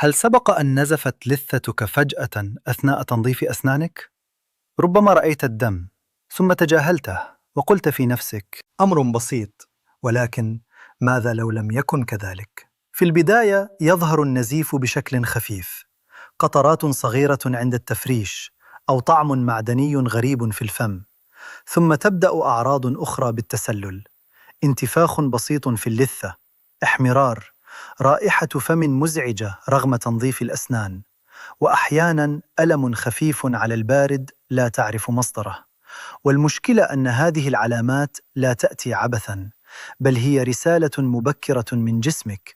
هل سبق أن نزفت لثتك فجأة أثناء تنظيف أسنانك؟ ربما رأيت الدم، ثم تجاهلته وقلت في نفسك: أمر بسيط. ولكن ماذا لو لم يكن كذلك؟ في البداية يظهر النزيف بشكل خفيف، قطرات صغيرة عند التفريش، أو طعم معدني غريب في الفم. ثم تبدأ أعراض أخرى بالتسلل: انتفاخ بسيط في اللثة، احمرار، رائحة فم مزعجة رغم تنظيف الأسنان، وأحياناً ألم خفيف على البارد لا تعرف مصدره. والمشكلة أن هذه العلامات لا تأتي عبثاً، بل هي رسالة مبكرة من جسمك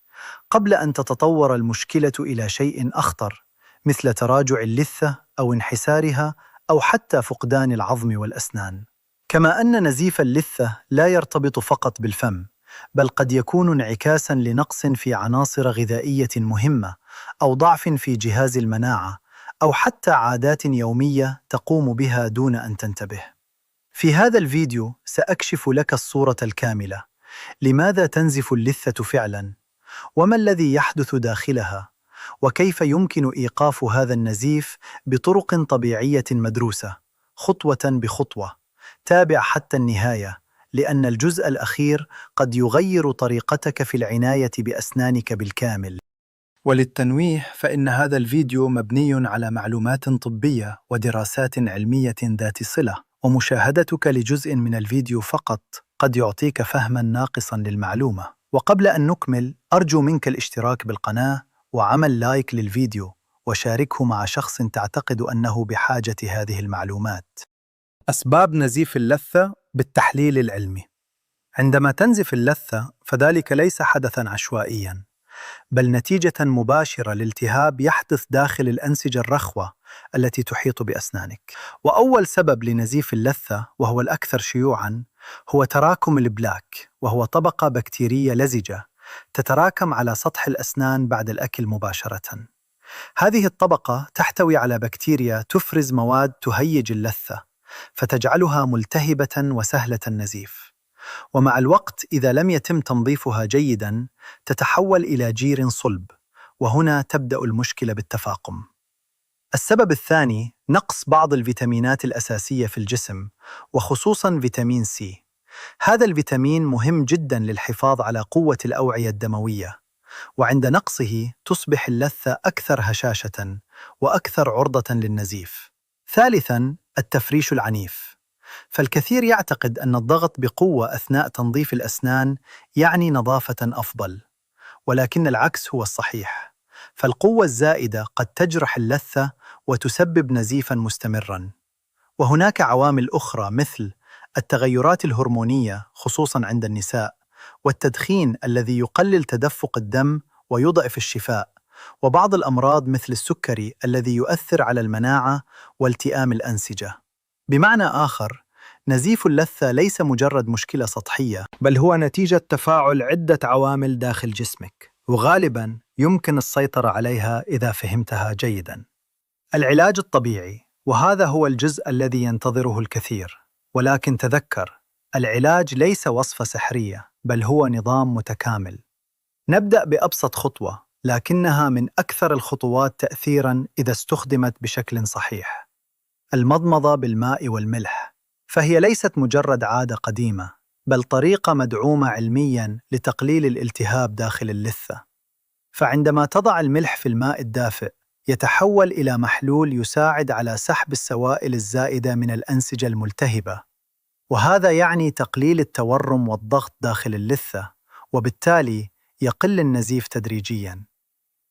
قبل أن تتطور المشكلة إلى شيء أخطر، مثل تراجع اللثة أو انحسارها أو حتى فقدان العظم والأسنان. كما أن نزيف اللثة لا يرتبط فقط بالفم، بل قد يكون انعكاساً لنقص في عناصر غذائية مهمة، أو ضعف في جهاز المناعة، أو حتى عادات يومية تقوم بها دون أن تنتبه. في هذا الفيديو سأكشف لك الصورة الكاملة: لماذا تنزف اللثة فعلاً؟ وما الذي يحدث داخلها؟ وكيف يمكن إيقاف هذا النزيف بطرق طبيعية مدروسة، خطوة بخطوة. تابع حتى النهاية، لأن الجزء الأخير قد يغير طريقتك في العناية بأسنانك بالكامل. وللتنويه، فإن هذا الفيديو مبني على معلومات طبية ودراسات علمية ذات صلة، ومشاهدتك لجزء من الفيديو فقط قد يعطيك فهماً ناقصاً للمعلومة. وقبل أن نكمل، أرجو منك الاشتراك بالقناة وعمل لايك للفيديو، وشاركه مع شخص تعتقد أنه بحاجة هذه المعلومات. أسباب نزيف اللثة بالتحليل العلمي. عندما تنزف اللثة فذلك ليس حدثاً عشوائياً، بل نتيجة مباشرة لالتهاب يحدث داخل الأنسجة الرخوة التي تحيط بأسنانك. وأول سبب لنزيف اللثة، وهو الأكثر شيوعاً، هو تراكم البلاك، وهو طبقة بكتيرية لزجة تتراكم على سطح الأسنان بعد الأكل مباشرة. هذه الطبقة تحتوي على بكتيريا تفرز مواد تهيج اللثة، فتجعلها ملتهبة وسهلة النزيف. ومع الوقت إذا لم يتم تنظيفها جيداً تتحول إلى جير صلب، وهنا تبدأ المشكلة بالتفاقم. السبب الثاني نقص بعض الفيتامينات الأساسية في الجسم، وخصوصاً فيتامين سي. هذا الفيتامين مهم جداً للحفاظ على قوة الأوعية الدموية، وعند نقصه تصبح اللثة أكثر هشاشة وأكثر عرضة للنزيف. ثالثاً التفريش العنيف. فالكثير يعتقد أن الضغط بقوة أثناء تنظيف الأسنان يعني نظافة أفضل، ولكن العكس هو الصحيح. فالقوة الزائدة قد تجرح اللثة وتسبب نزيفاً مستمراً. وهناك عوامل أخرى مثل التغيرات الهرمونية خصوصاً عند النساء، والتدخين الذي يقلل تدفق الدم ويضعف الشفاء، وبعض الأمراض مثل السكري الذي يؤثر على المناعة والتئام الأنسجة. بمعنى آخر، نزيف اللثة ليس مجرد مشكلة سطحية، بل هو نتيجة تفاعل عدة عوامل داخل جسمك، وغالباً يمكن السيطرة عليها إذا فهمتها جيداً. العلاج الطبيعي، وهذا هو الجزء الذي ينتظره الكثير. ولكن تذكر، العلاج ليس وصفة سحرية، بل هو نظام متكامل. نبدأ بأبسط خطوة، لكنها من أكثر الخطوات تأثيراً إذا استخدمت بشكل صحيح: المضمضة بالماء والملح. فهي ليست مجرد عادة قديمة، بل طريقة مدعومة علمياً لتقليل الالتهاب داخل اللثة. فعندما تضع الملح في الماء الدافئ يتحول إلى محلول يساعد على سحب السوائل الزائدة من الأنسجة الملتهبة، وهذا يعني تقليل التورم والضغط داخل اللثة، وبالتالي يقل النزيف تدريجياً.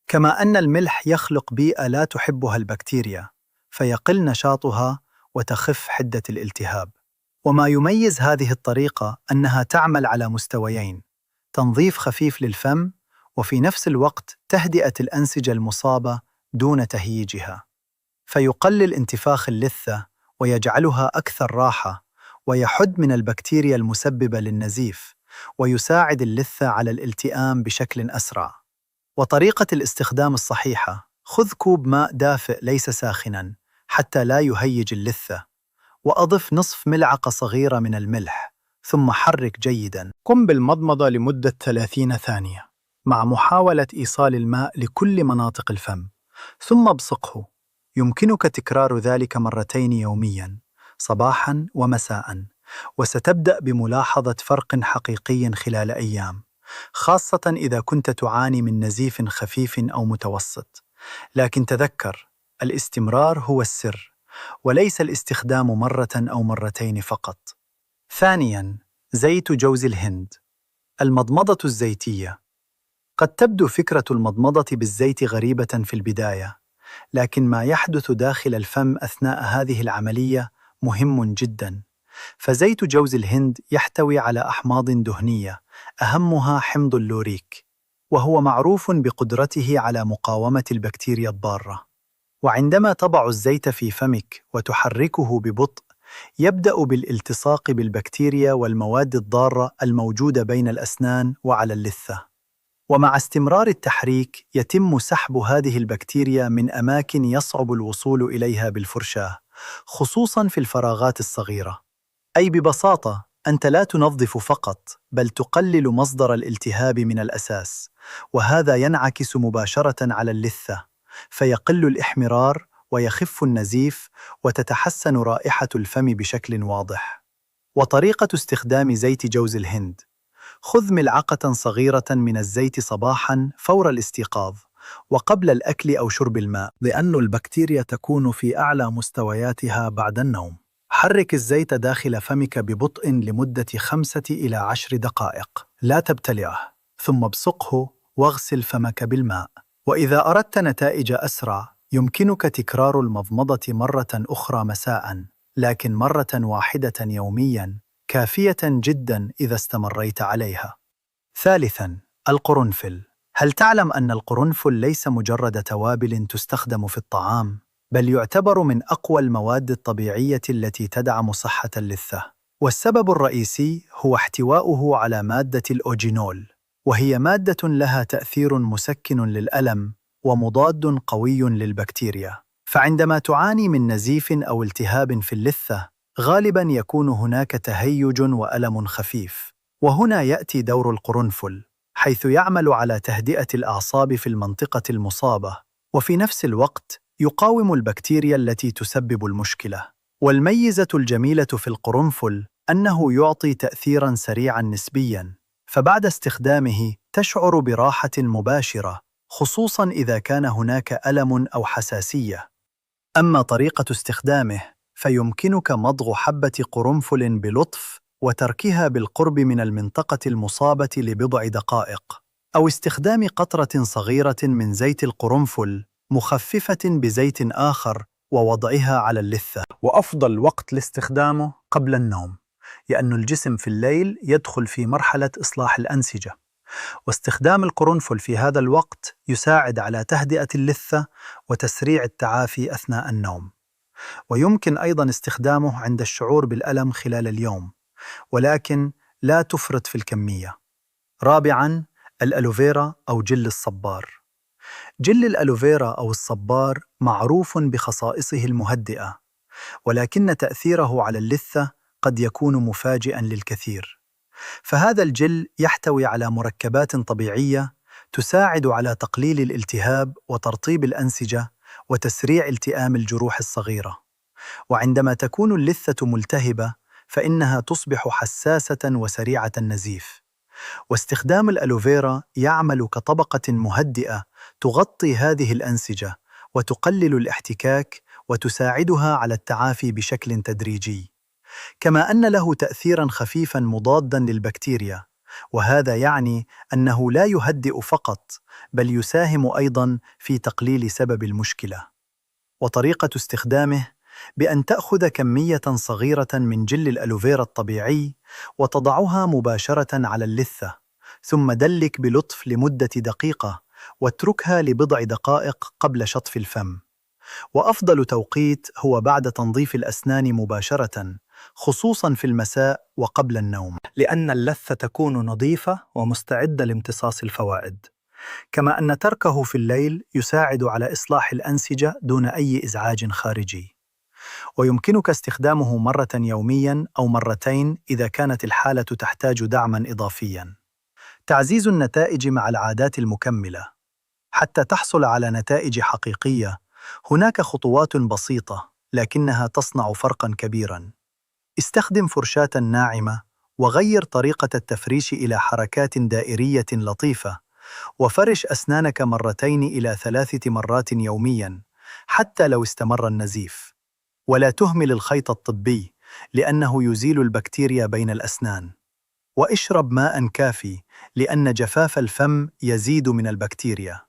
كما أن الملح يخلق بيئة لا تحبها البكتيريا، فيقل نشاطها وتخف حدة الالتهاب. وما يميز هذه الطريقة أنها تعمل على مستويين: تنظيف خفيف للفم، وفي نفس الوقت تهدئة الأنسجة المصابة دون تهييجها، فيقلل انتفاخ اللثة ويجعلها أكثر راحة، ويحد من البكتيريا المسببة للنزيف، ويساعد اللثة على الالتئام بشكل أسرع. وطريقة الاستخدام الصحيحة: خذ كوب ماء دافئ ليس ساخناً حتى لا يهيج اللثة، وأضف نصف ملعقة صغيرة من الملح، ثم حرك جيداً. قم بالمضمضة لمدة 30 ثانية. مع محاولة إيصال الماء لكل مناطق الفم، ثم ابصقه. يمكنك تكرار ذلك مرتين يومياً، صباحاً ومساءً، وستبدأ بملاحظة فرق حقيقي خلال أيام، خاصة إذا كنت تعاني من نزيف خفيف أو متوسط. لكن تذكر، الاستمرار هو السر، وليس الاستخدام مرة أو مرتين فقط. ثانياً، زيت جوز الهند. المضمضة الزيتية. قد تبدو فكرة المضمضة بالزيت غريبة في البداية، لكن ما يحدث داخل الفم أثناء هذه العملية مهم جداً. فزيت جوز الهند يحتوي على أحماض دهنية، أهمها حمض اللوريك، وهو معروف بقدرته على مقاومة البكتيريا الضارة. وعندما تضع الزيت في فمك وتحركه ببطء، يبدأ بالالتصاق بالبكتيريا والمواد الضارة الموجودة بين الأسنان وعلى اللثة. ومع استمرار التحريك يتم سحب هذه البكتيريا من أماكن يصعب الوصول إليها بالفرشاة، خصوصاً في الفراغات الصغيرة. أي ببساطة، أنت لا تنظف فقط، بل تقلل مصدر الالتهاب من الأساس، وهذا ينعكس مباشرة على اللثة، فيقل الإحمرار ويخف النزيف وتتحسن رائحة الفم بشكل واضح. وطريقة استخدام زيت جوز الهند: خذ ملعقة صغيرة من الزيت صباحاً فور الاستيقاظ، وقبل الأكل أو شرب الماء، لأن البكتيريا تكون في أعلى مستوياتها بعد النوم. حرك الزيت داخل فمك ببطء لمدة 5 إلى 10 دقائق، لا تبتلعه، ثم ابصقه واغسل فمك بالماء. وإذا أردت نتائج أسرع، يمكنك تكرار المضمضة مرة أخرى مساءً، لكن مرة واحدة يومياً كافية جداً إذا استمريت عليها. ثالثاً، القرنفل. هل تعلم أن القرنفل ليس مجرد توابل تستخدم في الطعام، بل يعتبر من أقوى المواد الطبيعية التي تدعم صحة اللثة؟ والسبب الرئيسي هو احتواؤه على مادة الأوجينول، وهي مادة لها تأثير مسكن للألم ومضاد قوي للبكتيريا. فعندما تعاني من نزيف أو التهاب في اللثة، غالباً يكون هناك تهيج وألم خفيف، وهنا يأتي دور القرنفل، حيث يعمل على تهدئة الأعصاب في المنطقة المصابة، وفي نفس الوقت يقاوم البكتيريا التي تسبب المشكلة. والميزة الجميلة في القرنفل أنه يعطي تأثيراً سريعاً نسبياً، فبعد استخدامه تشعر براحة مباشرة، خصوصاً إذا كان هناك ألم أو حساسية. أما طريقة استخدامه، فيمكنك مضغ حبة قرنفل بلطف وتركها بالقرب من المنطقة المصابة لبضع دقائق، أو استخدام قطرة صغيرة من زيت القرنفل مخففة بزيت آخر ووضعها على اللثة. وأفضل وقت لاستخدامه قبل النوم، لأن الجسم في الليل يدخل في مرحلة إصلاح الأنسجة، واستخدام القرنفل في هذا الوقت يساعد على تهدئة اللثة وتسريع التعافي أثناء النوم. ويمكن أيضاً استخدامه عند الشعور بالألم خلال اليوم، ولكن لا تفرط في الكمية. رابعاً، الألوفيرا أو جل الصبار. جل الألوفيرا أو الصبار معروف بخصائصه المهدئة، ولكن تأثيره على اللثة قد يكون مفاجئاً للكثير. فهذا الجل يحتوي على مركبات طبيعية تساعد على تقليل الالتهاب وترطيب الأنسجة وتسريع التئام الجروح الصغيرة. وعندما تكون اللثة ملتهبة، فإنها تصبح حساسة وسريعة النزيف. واستخدام الألوفيرا يعمل كطبقة مهدئة تغطي هذه الأنسجة وتقلل الاحتكاك وتساعدها على التعافي بشكل تدريجي، كما أن له تأثيراً خفيفاً مضاداً للبكتيريا، وهذا يعني أنه لا يهدئ فقط، بل يساهم أيضاً في تقليل سبب المشكلة. وطريقة استخدامه بأن تأخذ كمية صغيرة من جل الألوفيرا الطبيعي وتضعها مباشرة على اللثة، ثم دلك بلطف لمدة دقيقة واتركها لبضع دقائق قبل شطف الفم. وأفضل توقيت هو بعد تنظيف الأسنان مباشرة، خصوصاً في المساء وقبل النوم، لأن اللثة تكون نظيفة ومستعدة لامتصاص الفوائد. كما أن تركه في الليل يساعد على إصلاح الأنسجة دون أي إزعاج خارجي. ويمكنك استخدامه مرة يومياً أو مرتين إذا كانت الحالة تحتاج دعماً إضافياً. تعزيز النتائج مع العادات المكملة. حتى تحصل على نتائج حقيقية، هناك خطوات بسيطة لكنها تصنع فرقاً كبيراً. استخدم فرشاة ناعمة وغير طريقة التفريش إلى حركات دائرية لطيفة، وفرش أسنانك 2 إلى 3 مرات يومياً حتى لو استمر النزيف. ولا تهمل الخيط الطبي لأنه يزيل البكتيريا بين الأسنان. واشرب ماء كافي لأن جفاف الفم يزيد من البكتيريا.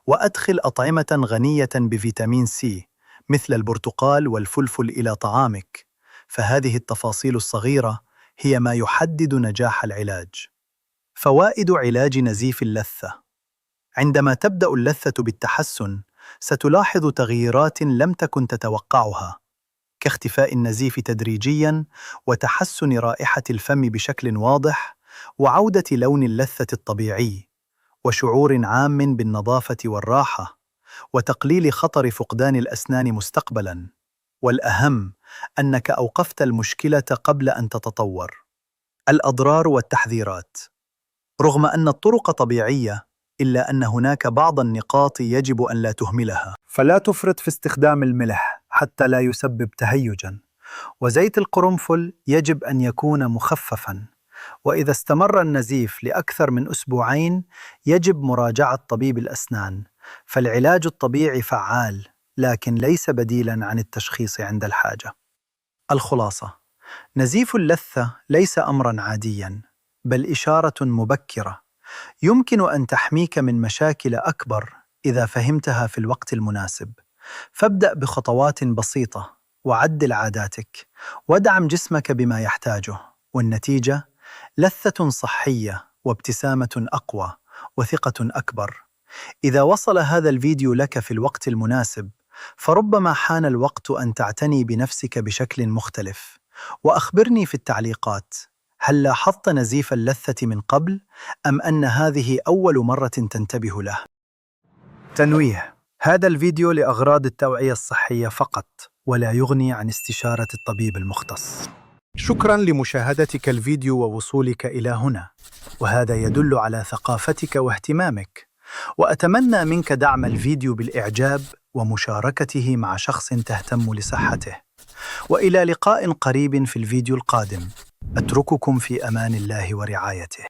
وأدخل أطعمة غنية بفيتامين سي مثل البرتقال والفلفل إلى طعامك، فهذه التفاصيل الصغيرة هي ما يحدد نجاح العلاج. فوائد علاج نزيف اللثة. عندما تبدأ اللثة بالتحسن، ستلاحظ تغييرات لم تكن تتوقعها، كاختفاء النزيف تدريجياً، وتحسن رائحة الفم بشكل واضح، وعودة لون اللثة الطبيعي، وشعور عام بالنظافة والراحة، وتقليل خطر فقدان الأسنان مستقبلاً. والأهم أنك أوقفت المشكلة قبل أن تتطور. الأضرار والتحذيرات. رغم أن الطرق طبيعية، إلا أن هناك بعض النقاط يجب أن لا تهملها. فلا تفرط في استخدام الملح حتى لا يسبب تهيجاً، وزيت القرنفل يجب أن يكون مخففاً. وإذا استمر النزيف لأكثر من أسبوعين، يجب مراجعة طبيب الأسنان، فالعلاج الطبيعي فعال لكن ليس بديلاً عن التشخيص عند الحاجة. الخلاصة: نزيف اللثة ليس أمراً عادياً، بل إشارة مبكرة يمكن أن تحميك من مشاكل أكبر إذا فهمتها في الوقت المناسب. فابدأ بخطوات بسيطة، وعدل عاداتك، وادعم جسمك بما يحتاجه، والنتيجة لثة صحية وابتسامة أقوى وثقة أكبر. إذا وصل هذا الفيديو لك في الوقت المناسب، فربما حان الوقت أن تعتني بنفسك بشكل مختلف. وأخبرني في التعليقات، هل لاحظت نزيف اللثة من قبل، أم أن هذه أول مرة تنتبه له؟ تنويه: هذا الفيديو لأغراض التوعية الصحية فقط، ولا يغني عن استشارة الطبيب المختص. شكراً لمشاهدتك الفيديو ووصولك إلى هنا، وهذا يدل على ثقافتك واهتمامك. وأتمنى منك دعم الفيديو بالإعجاب ومشاركته مع شخص تهتم لصحته. وإلى لقاء قريب في الفيديو القادم. أترككم في أمان الله ورعايته.